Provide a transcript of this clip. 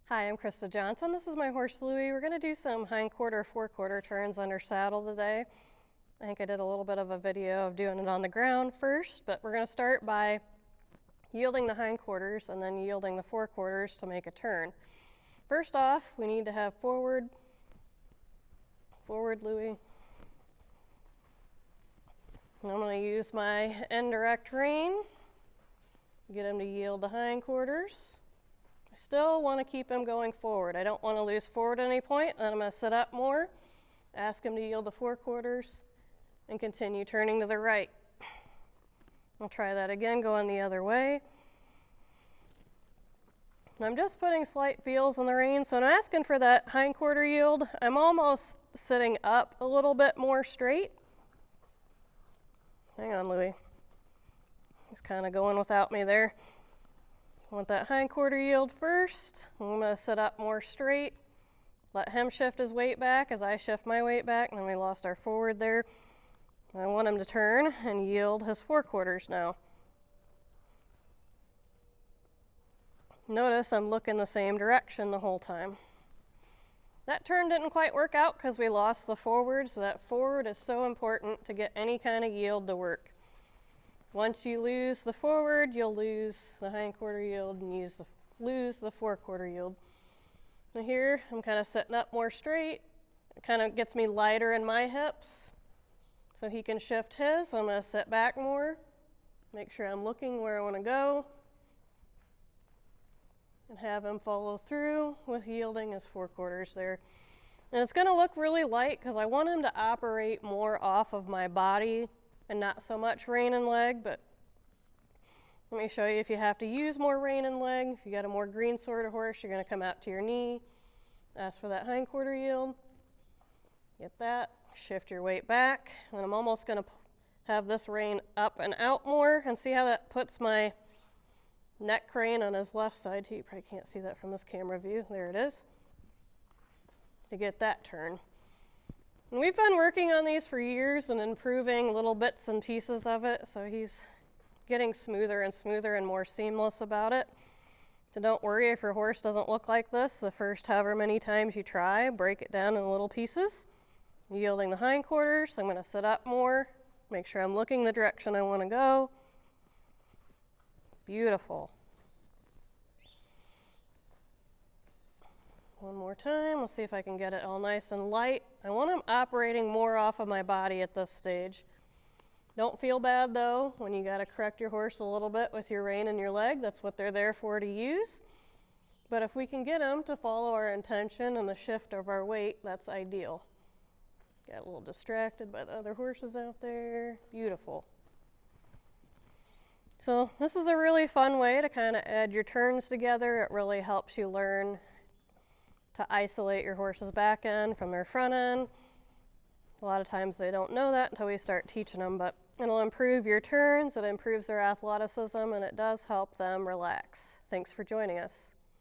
Hi, I'm Krista Johnson. This is my horse Louie. We're going to do some hindquarter, forequarter turns under saddle today. I think I did a little bit of a video of doing it on the ground first, but we're going to start by yielding the hindquarters and then yielding the forequarters to make a turn. First off, we need to have forward Louie. And I'm going to use my indirect rein, get him to yield the hindquarters. I still want to keep him going forward. I don't want to lose forward at any point, and I'm going to sit up more, ask him to yield the forequarters, and continue turning to the right. I'll try that again, going the other way. I'm just putting slight feels on the rein, so I'm asking for that hindquarter yield. I'm almost sitting up a little bit more straight. Hang on, Louie. He's kind of going without me there. I want that hindquarter yield first. I'm going to sit up more straight. Let him shift his weight back as I shift my weight back, and then we lost our forward there. I want him to turn and yield his forequarters now. Notice I'm looking the same direction the whole time. That turn didn't quite work out because we lost the forward, so that forward is so important to get any kind of yield to work. Once you lose the forward, you'll lose the hindquarter yield and lose the forequarter yield. Now here, I'm kind of sitting up more straight. It kind of gets me lighter in my hips, so he can shift his. I'm going to sit back more, make sure I'm looking where I want to go, and have him follow through with yielding his forequarters there. And it's going to look really light because I want him to operate more off of my body and not so much rein and leg, but let me show you if you have to use more rein and leg. If you got a more green sort of horse, you're going to come out to your knee, ask for that hindquarter yield, get that, shift your weight back, and I'm almost going to have this rein up and out more, and see how that puts my neck crane on his left side too. You probably can't see that from this camera view. There it is, to get that turn. And we've been working on these for years and improving little bits and pieces of it, so he's getting smoother and smoother and more seamless about it. So don't worry if your horse doesn't look like this the first however many times you try. Break it down in little pieces. Yielding the hindquarters, I'm going to sit up more, make sure I'm looking the direction I want to go. Beautiful. One more time, let's see if I can get it all nice and light. I want him operating more off of my body at this stage. Don't feel bad though when you got to correct your horse a little bit with your rein and your leg. That's what they're there for, to use. But if we can get him to follow our intention and the shift of our weight, that's ideal. Got a little distracted by the other horses out there. Beautiful. So this is a really fun way to kind of add your turns together. It really helps you learn to isolate your horse's back end from their front end. A lot of times they don't know that until we start teaching them, but it'll improve your turns, it improves their athleticism, and it does help them relax. Thanks for joining us.